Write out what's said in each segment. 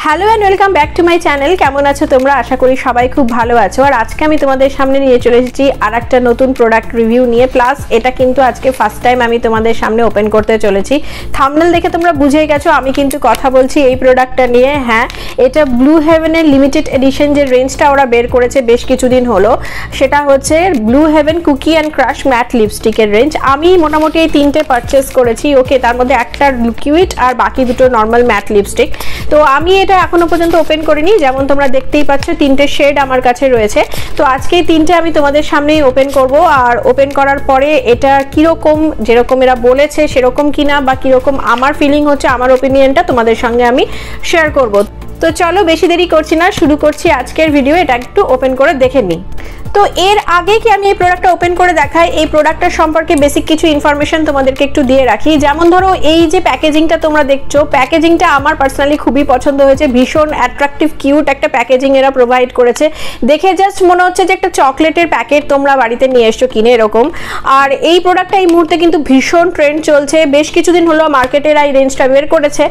Hello and welcome back to my channel. কেমন আছো তোমরা? আশা করি সবাই খুব ভালো আছো। আর আজকে আমি তোমাদের সামনে নিয়ে চলে এসেছি আর একটা নতুন প্রোডাক্ট রিভিউ নিয়ে। প্লাস এটা কিন্তু আজকে ফার্স্ট টাইম আমি তোমাদের সামনে ওপেন করতে চলেছি। থাম্বনেল দেখে তোমরা বুঝেই গেছো আমি কিন্তু কথা বলছি এই প্রোডাক্টটা নিয়ে। হ্যাঁ, এটা ব্লু হেভেনের লিমিটেড এডিশন যে রেঞ্জটা ওরা বের করেছে বেশ কিছুদিন হলো, সেটা হচ্ছে Blue Heaven cookie and crush matte লিপস্টিকের রেঞ্জ। আমি মোটামুটি এই তিনটে পারচেস করেছি। ওকে, তার মধ্যে একটা লিকুইড আর বাকি দুটো নর্মাল ম্যাট লিপস্টিক। তো আমি এটা এখনো পর্যন্ত ওপেন করিনি, যেমন তোমরা দেখতেই পাচ্ছ তিনটে শেড আমার কাছে রয়েছে। তো আজকে তিনটে আমি তোমাদের সামনেই ওপেন করব। আর ওপেন করার পরে এটা কিরকম, যেরকম এরা বলেছে সেরকম কিনা বা কিরকম আমার ফিলিং হচ্ছে, আমার ওপিনিয়নটা তোমাদের সঙ্গে আমি শেয়ার করব। তো চলো বেশি দেরি করছি না, শুরু করছি আজকের ভিডিও। এটা একটু ওপেন করে দেখে নিই। তো এর আগে কি আমি এই প্রোডাক্টটা ওপেন করে দেখাই, এই প্রোডাক্টটার সম্পর্কে বেসিক কিছু ইনফরমেশন তোমাদেরকে একটু দিয়ে রাখি। যেমন ধরো এই যে প্যাকেজিংটা তোমরা দেখছো, প্যাকেজিংটা আমার পার্সোনালি খুবই পছন্দ হয়েছে। ভীষণ অ্যাট্রাকটিভ কিউট একটা প্যাকেজিং এরা প্রোভাইড করেছে। দেখে জাস্ট মনে হচ্ছে যে একটা চকলেটের প্যাকেট তোমরা বাড়িতে নিয়ে এসছো কিনে, এরকম। আর এই প্রোডাক্টটা এই মুহূর্তে কিন্তু ভীষণ ট্রেন্ড চলছে, বেশ কিছুদিন হলো মার্কেটের এই রেঞ্জটা বের করেছে।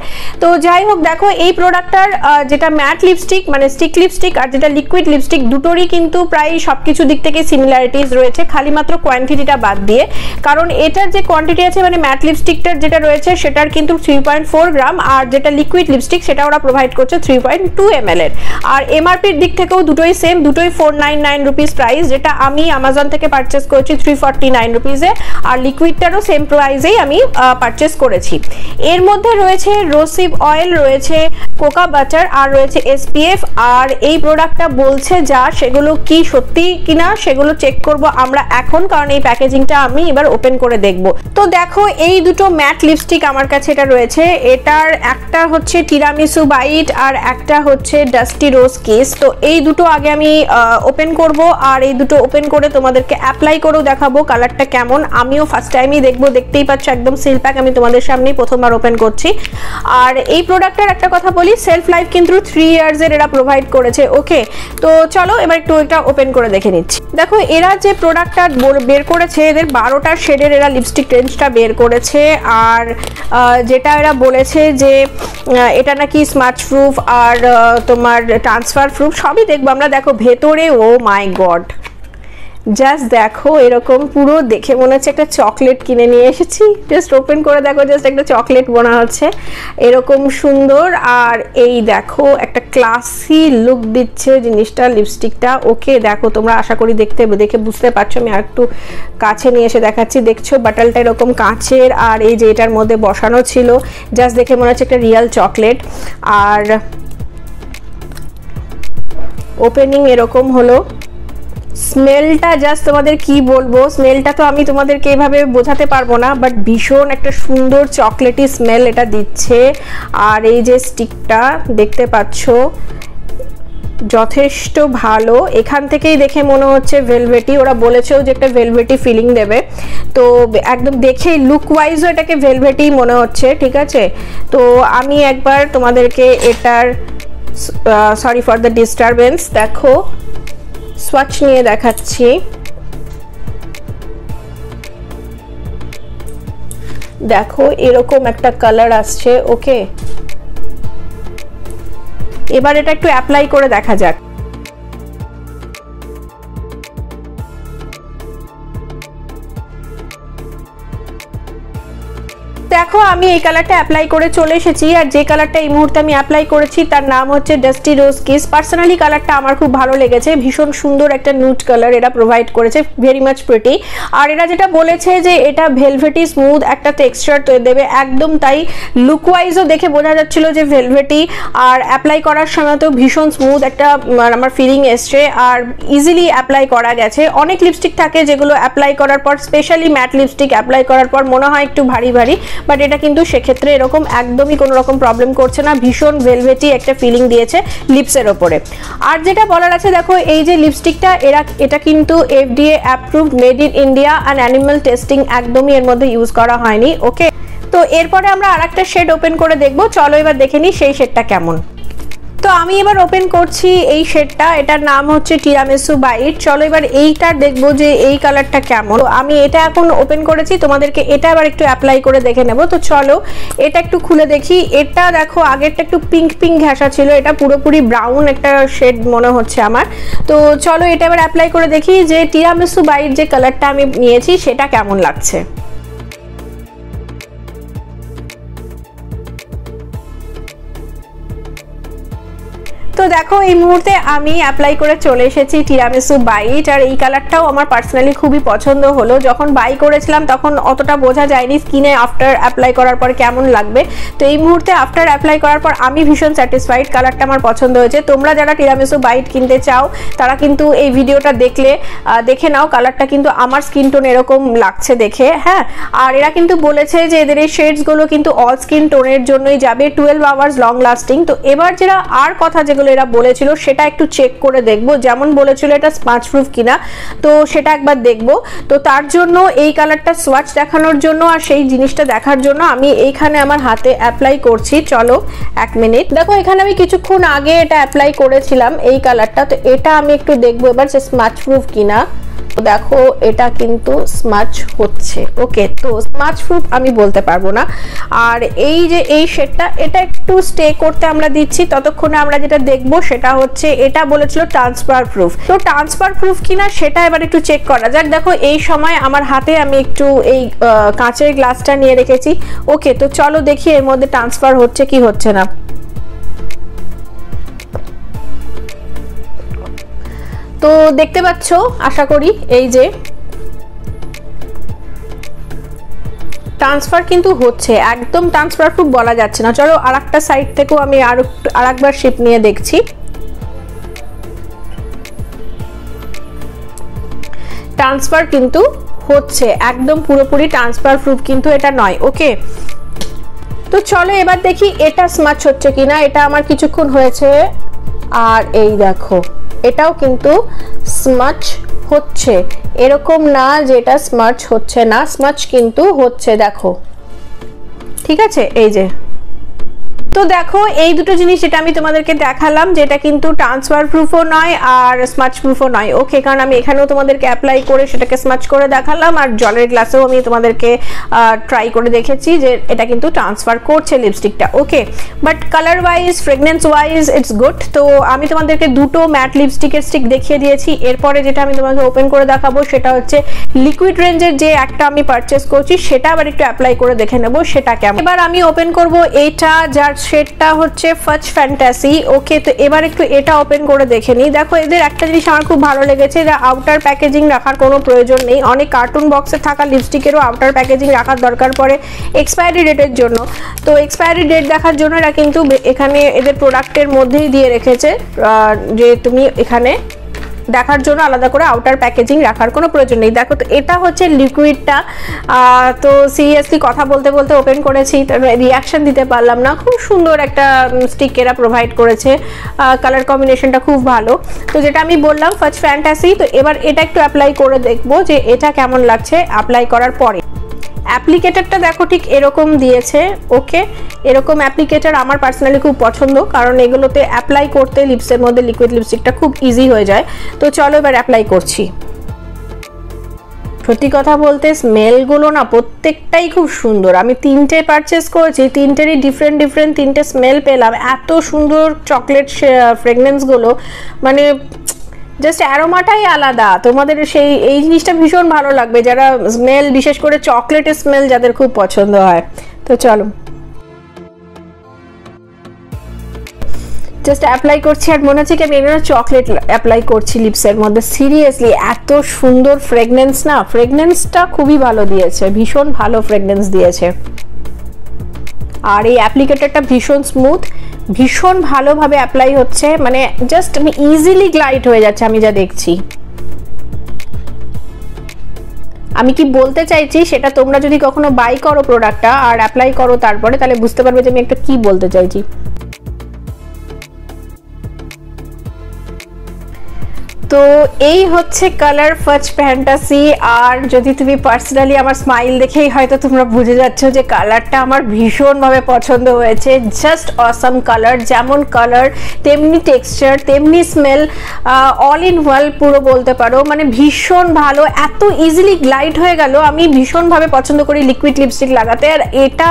তো যাই হোক, দেখো এই প্রোডাক্টটার যেটা ম্যাট লিপস্টিক মানে স্টিক লিপস্টিক আর যেটা লিকুইড লিপস্টিক, দুটোরই কিন্তু প্রায় সবকিছু দিক থেকে সিমিলারিটিস রয়েছে, খালি মাত্র কোয়ান্টিটিটা বাদ দিয়ে। কারণ এটার যে কোয়ান্টিটি আছে মানে ম্যাট লিপস্টিকটার যেটা রয়েছে সেটার কিন্তু 3.4 গ্রাম, আর যেটা লিকুইড লিপস্টিক সেটা ওরা প্রোভাইড করছে 3.2 ml এর। আর এমআরপির দিক থেকেও দুটোই সেম, দুটোই 499 রুপিস প্রাইস, যেটা আমি অ্যামাজন থেকে পারচেস করেছি 349 রুপিসে। আর লিকুইডটারও সেম প্রাইসেই আমি পারচেস করেছি। এর মধ্যে রয়েছে রোসিভ অয়েল, রয়েছে কোকা বাটার, আর রয়েছে এসপিএফ। আর এই প্রোডাক্টটা বলছে যা, সেগুলো কি সত্যি কিনা সেগুলো চেক করব আমরা এখন, কারণ এই প্যাকেজিংটা আমি এবার ওপেন করে দেখব। তো দেখো এই দুটো ম্যাট লিপস্টিক আমার কাছে এটা রয়েছে। এটার একটা হচ্ছে টিরামিসু বাইট আর একটা হচ্ছে ডাস্টি রোজ কিস। তো এই দুটো আগে আমি ওপেন করব, আর এই দুটো ওপেন করে তোমাদেরকে অ্যাপ্লাই করেও দেখাবো কালারটা কেমন। আমিও ফার্স্ট টাইমই দেখবো, দেখতেই পাচ্ছ একদম সিল প্যাক আমি তোমাদের সামনেই প্রথমবার ওপেন করছি। আর এই প্রোডাক্টটার একটা কথা বলি, সেলফ লাইফ কিন্তু 3 ইয়ার্সের এরা প্রোভাইড করেছে। ওকে, তো চলো এবার একটু এটা ওপেন করে দেখে নিচ্ছি। দেখো এরা যে প্রোডাক্টটা বের করেছে, এদের 12টা শেডের এরা লিপস্টিক রেঞ্জটা বের করেছে। আর যেটা এরা বলেছে যে এটা নাকি স্মাচ প্রুফ আর তোমার ট্রান্সফার প্রুফ, সবই দেখবো আমরা। দেখো ভেতরে, ও মাই গড, জাস্ট দেখো এরকম পুরো দেখে মনে হচ্ছে একটা চকলেট কিনে নিয়ে এসেছি। জাস্ট ওপেন করে দেখো, জাস্ট একটা চকলেট মনে হচ্ছে, এরকম সুন্দর। আর এই দেখো একটা ক্লাসি লুক দিচ্ছে জিনিসটা, লিপস্টিকটা। ওকে, দেখো তোমরা আশা করি দেখে বুঝতে পারছো। আমি আর একটু কাছে নিয়ে এসে দেখাচ্ছি। দেখছো বাটলটা এরকম কাঁচের, আর এই যে এটার মধ্যে বসানো ছিল, জাস্ট দেখে মনে হচ্ছে একটা রিয়েল চকলেট। আর ওপেনিং এরকম হলো। স্মেলটা জাস্ট তোমাদের কি বলবো, স্মেলটা তো আমি তোমাদেরকে এইভাবে বোঝাতে পারবো না, বাট ভীষণ একটা সুন্দর চকলেটি স্মেল এটা দিচ্ছে। আর এই যে স্টিকটা দেখতে পাচ্ছ যথেষ্ট ভালো, এখান থেকেই দেখে মনে হচ্ছে ভেলভেটি। ওরা বলেছেও যে একটা ভেলভেটি ফিলিং দেবে, তো একদম দেখেই লুক ওয়াইজও এটাকে ভেলভেটি মনে হচ্ছে। ঠিক আছে, তো আমি একবার তোমাদেরকে এটার সরি ফর দ্য ডিস্টারবেন্স, দেখো সোয়াচ নিয়ে দেখাচ্ছি। দেখো এরকম একটা কালার আসছে। ওকে, এবার এটা একটু অ্যাপ্লাই করে দেখা যাক। দেখো আমি এই কালারটা অ্যাপ্লাই করে চলে এসেছি। আর যে কালারটা এই মুহূর্তে আমি অ্যাপ্লাই করেছি তার নাম হচ্ছে ডাস্টি রোজ কিস। পার্সোনালি কালারটা আমার খুব ভালো লেগেছে, ভীষণ সুন্দর একটা নুড কালার এরা প্রোভাইড করেছে, ভেরি মাচ প্রিটি। আর এরা যেটা বলেছে যে এটা ভেলভেটি স্মুথ একটা টেক্সচার দেবে, একদম তাই। লুক ওয়াইজও দেখে বোঝা যাচ্ছিল যে ভেলভেটি, আর অ্যাপ্লাই করার সময় তো ভীষণ স্মুথ একটা আমার ফিলিং এসছে, আর ইজিলি অ্যাপ্লাই করা গেছে। অনেক লিপস্টিক থাকে যেগুলো অ্যাপ্লাই করার পর, স্পেশালি ম্যাট লিপস্টিক অ্যাপ্লাই করার পর মনে হয় একটু ভারী ভারী, বাট এটা কিন্তু সেক্ষেত্রে এরকম একদমই কোনো রকম প্রবলেম করছে না। ভীষণ ভেলভেটি একটা ফিলিং দিয়েছে লিপসের ওপরে। আর যেটা বলার আছে, দেখো এই যে লিপস্টিকটা এটা কিন্তু FDA approved, made in India and animal testing একদমই এর মধ্যে ইউজ করা হয়নি। ওকে, তো এরপরে আমরা আরেকটা শেড ওপেন করে দেখবো। চলো এবার দেখে নিই সেই শেডটা কেমন। তো আমি এবার ওপেন করছি এই শেডটা, এটার নাম হচ্ছে টিরামিসু বাইট। চলো এবার এইটা দেখবো যে এই কালারটা কেমন। আমি এটা এখন ওপেন করেছি, তোমাদেরকে এটা আবার একটু অ্যাপ্লাই করে দেখে নেব। তো চলো এটা একটু খুলে দেখি। এটা দেখো আগেরটা একটু পিঙ্ক পিঙ্ক ঘেঁষা ছিল, এটা পুরোপুরি ব্রাউন একটা শেড মনে হচ্ছে আমার। তো চলো এটা এবার অ্যাপ্লাই করে দেখি যে টিরামিসু বাইট যে কালারটা আমি নিয়েছি সেটা কেমন লাগছে। তো দেখো এই মুহূর্তে আমি অ্যাপ্লাই করে চলে এসেছি টিরামিসু বাইট, আর এই কালারটাও আমার পার্সোনালি খুবই পছন্দ হলো। যখন বাই করেছিলাম তখন অতটা বোঝা যায়নি স্কিনে আফটার অ্যাপ্লাই করার পর কেমন লাগবে। তো এই মুহূর্তে আফটার অ্যাপ্লাই করার পর আমি ভীষণ স্যাটিসফাইড, কালারটা আমার পছন্দ হয়েছে। তোমরা যারা টিরামিসু বাইট কিনতে চাও তারা কিন্তু এই ভিডিওটা দেখে নাও, কালারটা কিন্তু আমার স্কিন টোন এরকম লাগছে দেখে। হ্যাঁ, আর এরা কিন্তু বলেছে যে এদের এই শেডসগুলো কিন্তু অল স্কিন টোনের জন্যই যাবে, 12 আওয়ার্স লং লাস্টিং। তো এবার যেটা আর কথা যেগুলো এরা বলেছিল সেটা একটু চেক করে দেখবো, যেমন বলেছিল এটা স্মাচ প্রুফ কিনা, তো সেটা একবার দেখবো। তো তার জন্য এই কালারটা সোয়াচ দেখানোর জন্য আর সেই জিনিসটা দেখার জন্য আমি এইখানে আমার হাতে অ্যাপ্লাই করছি। চলো 1 মিনিট। দেখো এখানে আমি কিছুক্ষণ আগে এটা অ্যাপ্লাই করেছিলাম এই কালারটা, তো এটা আমি একটু দেখবো এবার যে স্মাচ প্রুফ কিনা। দেখো এটা কিন্তু স্মাচ হচ্ছে। ওকে, তো স্মাচ প্রুফ আমি বলতে পারবো না। আর এই যে এই শেডটা এটা একটু স্টে করতে আমরা দিচ্ছি, ততক্ষণে আমরা যেটা দেখবো সেটা হচ্ছে এটা বলেছিল ট্রান্সফার প্রুফ। তো ট্রান্সফার প্রুফ কিনা সেটা এবার একটু চেক করা যাক। দেখো এই সময় আমার হাতে আমি একটু এই কাঁচের গ্লাসটা নিয়ে রেখেছি। ওকে, তো চলো দেখি এর মধ্যে ট্রান্সফার হচ্ছে কি হচ্ছে না। তো দেখতে পাচ্ছ আশা করি এই যে ট্রান্সফার কিন্তু হচ্ছে, একদম ট্রান্সফার প্রুফ বলা যাচ্ছে না। চলো আরেকটা সাইড থেকেও আমি আরেকবার শিপ নিয়ে দেখছি। ট্রান্সফার কিন্তু হচ্ছে, একদম পুরোপুরি ট্রান্সফার প্রুফ কিন্তু এটা নয়। ওকে, তো চলো এবার দেখি এটা স্মাচ হচ্ছে কিনা। এটা আমার কিছুক্ষণ হয়েছে, আর এই দেখো এটাও কিন্তু স্মাচ হচ্ছে, এরকম না যে এটা স্মাচ হচ্ছে না, স্মাচ কিন্তু হচ্ছে। দেখো ঠিক আছে, এই যে। তো দেখো এই দুটো জিনিস যেটা আমি তোমাদেরকে দেখালাম, যেটা কিন্তু ট্রান্সফার প্রুফও নয় আর স্মাচ প্রুফও নয়। ওকে, কারণ আমি এখানেও তোমাদেরকে অ্যাপ্লাই করে সেটাকে স্মাচ করে দেখালাম, আর জলের গ্লাসেও আমি তোমাদেরকে ট্রাই করে দেখেছি যে এটা কিন্তু ট্রান্সফার করছে লিপস্টিকটা। Okay, but colour wise fragrance wise it's good. তো আমি তোমাদেরকে দুটো ম্যাট লিপস্টিকের স্টিক দেখিয়ে দিয়েছি। এরপরে যেটা আমি তোমাকে ওপেন করে দেখাবো সেটা হচ্ছে লিকুইড রেঞ্জের যে একটা আমি পারচেস করছি, সেটা আবার একটু অ্যাপ্লাই করে দেখে নেবো সেটা কেমন। এবার আমি ওপেন করবো এইটা, যার শেডটা হচ্ছে ফাচ ফ্যান্টাসি। ওকে, তো এবার একটু এটা ওপেন করে দেখে নিই। দেখো এদের একটা জিনিস আমার খুব ভালো লেগেছে, এরা আউটার প্যাকেজিং রাখার কোনো প্রয়োজন নেই। অনেক কার্টুন বক্সে থাকা লিপস্টিকেরও আউটার প্যাকেজিং রাখার দরকার পড়ে এক্সপায়ারি ডেটের জন্য। তো এক্সপায়ারি ডেট দেখার জন্য এরা কিন্তু এখানে এদের প্রোডাক্টের মধ্যেই দিয়ে রেখেছে যে তুমি এখানে দেখার জন্য আলাদা করে আউটার প্যাকেজিং রাখার কোনো প্রয়োজন নেই। দেখো তো এটা হচ্ছে লিকুইডটা। তো সিরিয়াসলি কথা বলতে বলতে ওপেন করেছি, রিয়াকশন দিতে পারলাম না। খুব সুন্দর একটা স্টিক এরা প্রোভাইড করেছে, কালার কম্বিনেশনটা খুব ভালো। তো যেটা আমি বললাম ফাচ ফ্যান্টাসি। তো এবার এটা একটু অ্যাপ্লাই করে দেখবো যে এটা কেমন লাগছে অ্যাপ্লাই করার পরে। অ্যাপ্লিকেটারটা দেখো ঠিক এরকম দিয়েছে। ওকে, এরকম অ্যাপ্লিকেটার আমার পার্সোনালি খুব পছন্দ, কারণ এগুলোতে অ্যাপ্লাই করতে লিপসের মধ্যে লিকুইড লিপস্টিকটা খুব ইজি হয়ে যায়। তো চলো এবার অ্যাপ্লাই করছি। সত্যি কথা বলতে স্মেলগুলো না প্রত্যেকটাই খুব সুন্দর। আমি 3টে পারচেস করেছি, 3টেরই ডিফারেন্ট 3টে স্মেল পেলাম। এত সুন্দর চকলেট ফ্রেগনেন্সগুলো, মানে জাস্ট অ্যারোমাটাই আলাদা। তোমাদের এই জিনিসটা ভীষণ ভালো লাগবে যারা স্মেল, বিশেষ করে চকলেটের স্মেল যাদের খুব পছন্দ হয়। তো চলো জাস্ট অ্যাপ্লাই করছি, আর মনে হচ্ছে কি আমি এখানে চকলেট অ্যাপ্লাই করছি লিপসের মধ্যে। সিরিয়াসলি এত সুন্দর ফ্রেগনেন্স না, ফ্রেগনেন্সটা খুবই ভালো দিয়েছে, ভীষণ ভালো ফ্রেগনেন্স দিয়েছে। আর এই অ্যাপ্লিকেটরটা ভীষণ স্মুথ, ভীষণ ভালোভাবে অ্যাপ্লাই হচ্ছে, মানে জাস্ট আমি ইজিলি গ্লাইড হয়ে যাচ্ছে আমি যা দেখছি। আমি কি বলতে চাইছি সেটা তোমরা যদি কখনো বাই করো প্রোডাক্টটা আর অ্যাপ্লাই করো তারপরে, তাহলে বুঝতে পারবে যে আমি একটা কি বলতে চাইছি। তো এই হচ্ছে কালার ফাজ ফ্যান্টাসি। আর যদি তুমি পার্সোনালি আমার স্মাইল দেখেই হয়তো তোমরা বুঝে যাচ্ছ যে কালারটা আমার ভীষণভাবে পছন্দ হয়েছে। জাস্ট অসাম কালার, যেমন কালার তেমনি টেক্সচার তেমনি স্মেল, অল ইন ওয়াল পুরো বলতে পারো, মানে ভীষণ ভালো, এত ইজিলি গ্লাইড হয়ে গেল। আমি ভীষণভাবে পছন্দ করি লিকুইড লিপস্টিক লাগাতে, আর এটা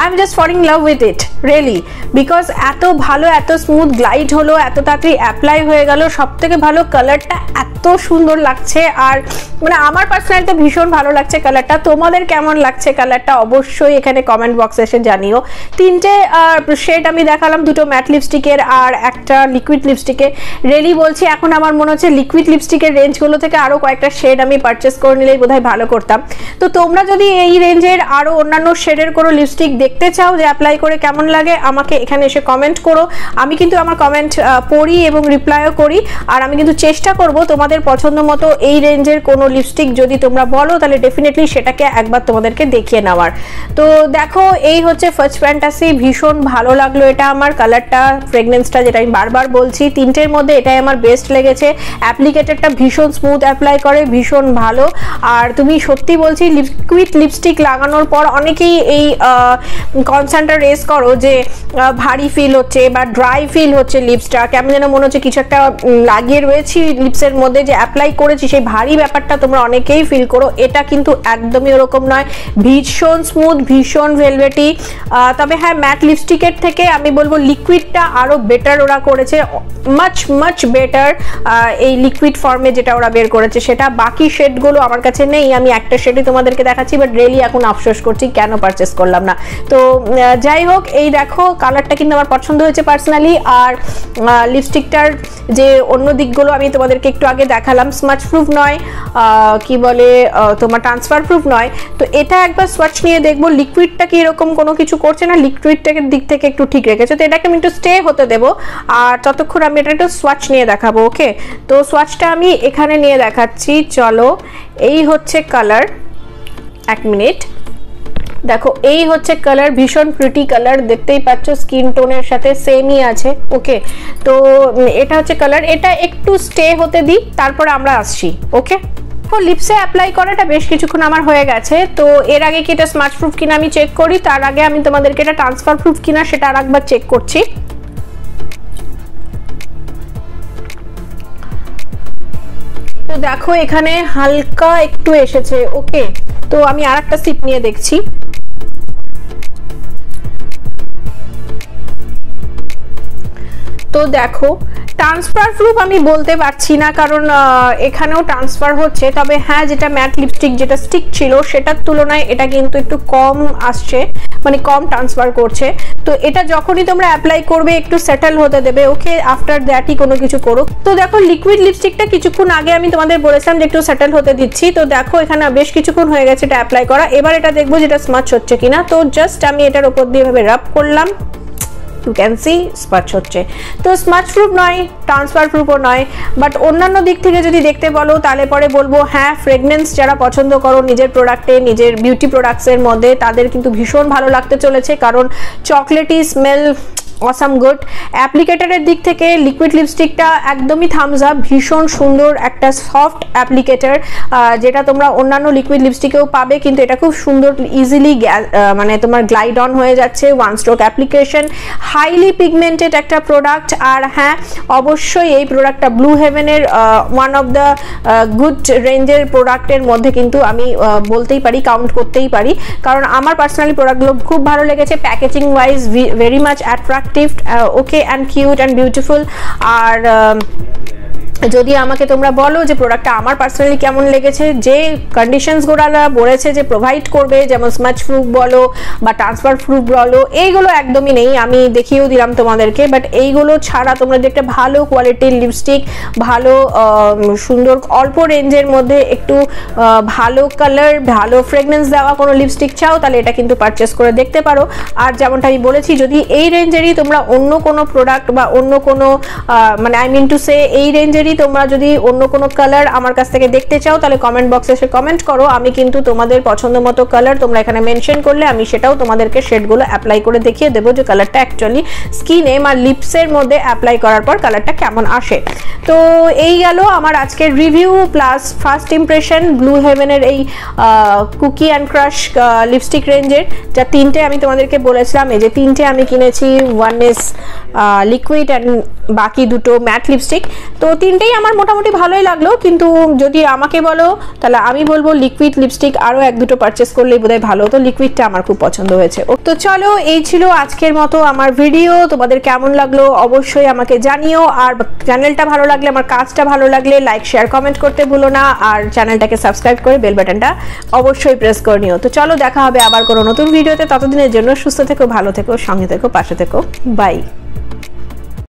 I am just falling love with it really, because এত ভালো, এত স্মুথ গ্লাইড হলো, এত তাড়াতাড়ি অ্যাপ্লাই হয়ে গেল, সব থেকে ভালো কালারটা এত সুন্দর লাগছে। আর মানে আমার পার্সোনালি তো ভীষণ ভালো লাগছে কালারটা। তোমাদের কেমন লাগছে কালারটা অবশ্যই এখানে কমেন্ট বক্সে এসে জানিও। তিনটে শেড আমি দেখালাম, দুটো ম্যাট লিপস্টিকের আর একটা লিকুইড লিপস্টিকের। রিয়েলি বলছি এখন আমার মনে হচ্ছে লিকুইড লিপস্টিকের রেঞ্জগুলো থেকে আরও কয়েকটা শেড আমি পারচেস করে নিলেই বোধহয় ভালো করতাম। তো তোমরা যদি এই রেঞ্জের আরও অন্যান্য শেডের কোনো লিপস্টিক দেখতে চাও যে অ্যাপ্লাই করে কেমন লাগে, আমাকে এখানে এসে কমেন্ট করো। আমি কিন্তু আমার কমেন্ট পড়ি এবং রিপ্লাইও করি, আর আমি কিন্তু চেষ্টা করব তোমাদের পছন্দ মতো এই রেঞ্জের কোনো লিপস্টিক যদি তোমরা বলো তাহলে ডেফিনেটলি সেটাকে একবার তোমাদেরকে দেখিয়ে নেওয়ার। তো দেখো এই হচ্ছে ফাজ ফ্যান্টাসি, ভীষণ ভালো লাগলো এটা আমার কালারটা, ফ্রেগনেন্সটা যেটা আমি বারবার বলছি, তিনটের মধ্যে এটাই আমার বেস্ট লেগেছে। অ্যাপ্লিকেটারটা ভীষণ স্মুথ অ্যাপ্লাই করে, ভীষণ ভালো। আর তুমি সত্যি বলছি লিকুইড লিপস্টিক লাগানোর পর অনেকেই এই কনসার্নটা রেজ করো যে ভারী ফিল হচ্ছে বা ড্রাই ফিল হচ্ছে লিপসটা, কেমন যেন মনে হচ্ছে কিছু একটা লাগিয়ে রয়েছি লিপসের মধ্যে, যে অ্যাপ্লাই করেছি সেই ভারী ব্যাপারটা তোমরা অনেকেই ফিল করো। এটা কিন্তু একদমই ওরকম নয়, ভীষণ স্মুথ, ভীষণ ভেলভেটি। তবে হ্যাঁ, ম্যাট লিপস্টিকের থেকে আমি বলবো লিকুইডটা আরও বেটার ওরা করেছে, মাচ মাচ বেটার এই লিকুইড ফর্মে যেটা ওরা বের করেছে সেটা। বাকি শেডগুলো আমার কাছে নেই, আমি একটা শেডই তোমাদেরকে দেখাচ্ছি, বাট রিয়েলি এখন আফসোস করছি কেন পারচেস করলাম না। তো যাই হোক, এই দেখো কালারটা কিন্তু আমার পছন্দ হয়েছে পার্সোনালি। আর লিপস্টিকটার যে অন্য দিকগুলো আমি তোমাদেরকে একটু আগে দেখালাম, স্মাচ প্রুফ নয়, কি বলে তোমার ট্রান্সফার প্রুফ নয়। তো এটা একবার সোয়াচ নিয়ে দেখবো লিকুইডটা কি এরকম কোনো কিছু করছে না, লিকুইডটাকে দিক থেকে একটু ঠিক রেখেছে। তো এটাকে আমি একটু স্টে হতে দেবো, আর ততক্ষণ আমি এটা একটু সোয়াচ নিয়ে দেখাবো। ওকে, তো সোয়াচটা আমি এখানে নিয়ে দেখাচ্ছি, চলো। এই হচ্ছে কালার, এক মিনিট, দেখো এই হচ্ছে কালার, ভীষণ প্রিটি কালার, দেখতেই পাচ্ছ স্কিন টোনের সাথে সেমই আছে। ওকে, তো এটা হচ্ছে কালার, এটা একটু স্টে হতে দিই, তারপরে আমরা আসছি। ওকে, লিপসে অ্যাপ্লাই করাটা বেশ কিছুক্ষণ আমার হয়ে গেছে। তো এর আগে কি এটা স্মাচ প্রুফ কিনা আমি চেক করি, তার আগে আমি তোমাদেরকে এটা ট্রান্সফার প্রুফ কিনা সেটা আর একবার চেক করছি। তো দেখো এখানে হালকা একটু এসেছে। ওকে, তো আমি আর একটা সিপ নিয়ে দেখছি। তো দেখো ট্রান্সফার প্রুফ আমি বলতে পারছি না, কারণ এখানেও ট্রান্সফার হচ্ছে। তবে হ্যাঁ, যেটা ম্যাট লিপস্টিক যেটা স্টিক ছিল সেটার তুলনায় এটা কিন্তু একটু কম আসছে, মানে কম ট্রান্সফার করছে। তো এটা যখনই তোমরা অ্যাপ্লাই করবে একটু সেটেল হতে দেবে। ওকে, আফটার দ্যাটই কোনো কিছু করো। তো দেখো লিকুইড লিপস্টিকটা কিছুক্ষণ আগে আমি তোমাদের বলেছিলাম যে একটু সেটেল হতে দিচ্ছি। তো দেখো এখানে বেশ কিছুক্ষণ হয়ে গেছে এটা অ্যাপ্লাই করা। এবার এটা দেখবো যেটা স্মাচ হচ্ছে কিনা। তো জাস্ট আমি এটার উপর দিয়ে ভাবে রাব করলাম, you can see স্মাচ হচ্ছে। তো স্মাচ প্রুফ নয়, ট্রান্সফার প্রুফও নয়, বাট অন্যান্য দিক থেকে যদি দেখতে বলো তাহলে পরে বলবো হ্যাঁ, ফ্রেগনেন্স যারা পছন্দ করো নিজের প্রোডাক্টে, নিজের বিউটি প্রোডাক্টসের মধ্যে, তাদের কিন্তু ভীষণ ভালো লাগতে চলেছে, কারণ চকলেটি স্মেল অসাম গুড। অ্যাপ্লিকেটারের দিক থেকে লিকুইড লিপস্টিকটা একদমই থামস আপ, ভীষণ সুন্দর একটা সফট অ্যাপ্লিকেটার, যেটা তোমরা অন্যান্য লিকুইড লিপস্টিকেও পাবে, কিন্তু এটা খুব সুন্দর ইজিলি মানে তোমার গ্লাইড অন হয়ে যাচ্ছে, one stroke application, highly pigmented একটা প্রোডাক্ট। আর হ্যাঁ, অবশ্যই এই প্রোডাক্টটা ব্লু হেভেনের ওয়ান অফ দ্য গুড রেঞ্জের প্রোডাক্টের মধ্যে কিন্তু আমি বলতেই পারি, কাউন্ট করতেই পারি, কারণ আমার পার্সোনালি প্রোডাক্টগুলো খুব ভালো লেগেছে। Packaging wise very much attractive, okay, and cute and beautiful. আর যদি আমাকে তোমরা বলো যে প্রোডাক্টটা আমার পার্সোনালি কেমন লেগেছে, যে কন্ডিশনসগুলো বলেছে যে প্রোভাইড করবে, যেমন স্মাচ প্রুফ বলো বা ট্রান্সফার প্রুফ বলো, এইগুলো একদমই নেই, আমি দেখিয়েও দিলাম তোমাদেরকে। বাট এইগুলো ছাড়া তোমরা যদি একটা ভালো কোয়ালিটির লিপস্টিক, ভালো সুন্দর অল্প রেঞ্জের মধ্যে একটু ভালো কালার, ভালো ফ্রেগনেন্স দেওয়া কোনো লিপস্টিক চাও, তাহলে এটা কিন্তু পারচেস করে দেখতে পারো। আর যেমনটা আমি বলেছি, যদি এই রেঞ্জেরই তোমরা অন্য কোনো প্রোডাক্ট বা অন্য কোনো মানে আই মিন টু সে এই রেঞ্জেরই তোমরা যদি অন্য কোনো কালার আমার কাছ থেকে দেখতে চাও তাহলে কমেন্ট বক্সে এসে কমেন্ট করো, আমি কিন্তু তোমাদের পছন্দ মতো কালার তোমরা এখানে মেনশন করলে আমি সেটাও তোমাদেরকে শেডগুলো অ্যাপ্লাই করে দেখিয়ে দেবো যে কালারটা অ্যাকচুয়ালি স্কিনে আর লিপসের মধ্যে অ্যাপ্লাই করার পর কালারটা কেমন আসে। তো এই গেল আমার আজকের review plus first impression Blue হেভেনের এই কুকি অ্যান্ড ক্রাশ লিপস্টিক রেঞ্জের, যা তিনটে আমি তোমাদেরকে বলেছিলাম। এই যে তিনটে আমি কিনেছি, ওয়ান ইজ লিকুইড অ্যান্ড বাকি দুটো ম্যাট লিপস্টিক। তো তিনটেই আমার মোটামুটি ভালোই লাগলো, কিন্তু যদি আমাকে বলো তাহলে আমি বলবো লিকুইড লিপস্টিক আরও এক দুটো পারচেস করলেই বোধহয় ভালো হতো। লিকুইডটা আমার খুব পছন্দ হয়েছে। তো চলো, এই ছিল আজকের মতো আমার ভিডিও। তোমাদের কেমন লাগলো অবশ্যই আমাকে জানিও, আর চ্যানেলটা ভালো লাগলে, আমার কাজটা ভালো লাগলে লাইক শেয়ার কমেন্ট করতে ভুলো না, আর চ্যানেলটাকে সাবস্ক্রাইব করে বেল বাটনটা অবশ্যই প্রেস করে নিও। তো চলো, দেখা হবে আবার কোনো নতুন ভিডিওতে। ততদিনের জন্য সুস্থ থেকো, ভালো থেকো, সঙ্গে থেকো, পাশে থেকো। বাই।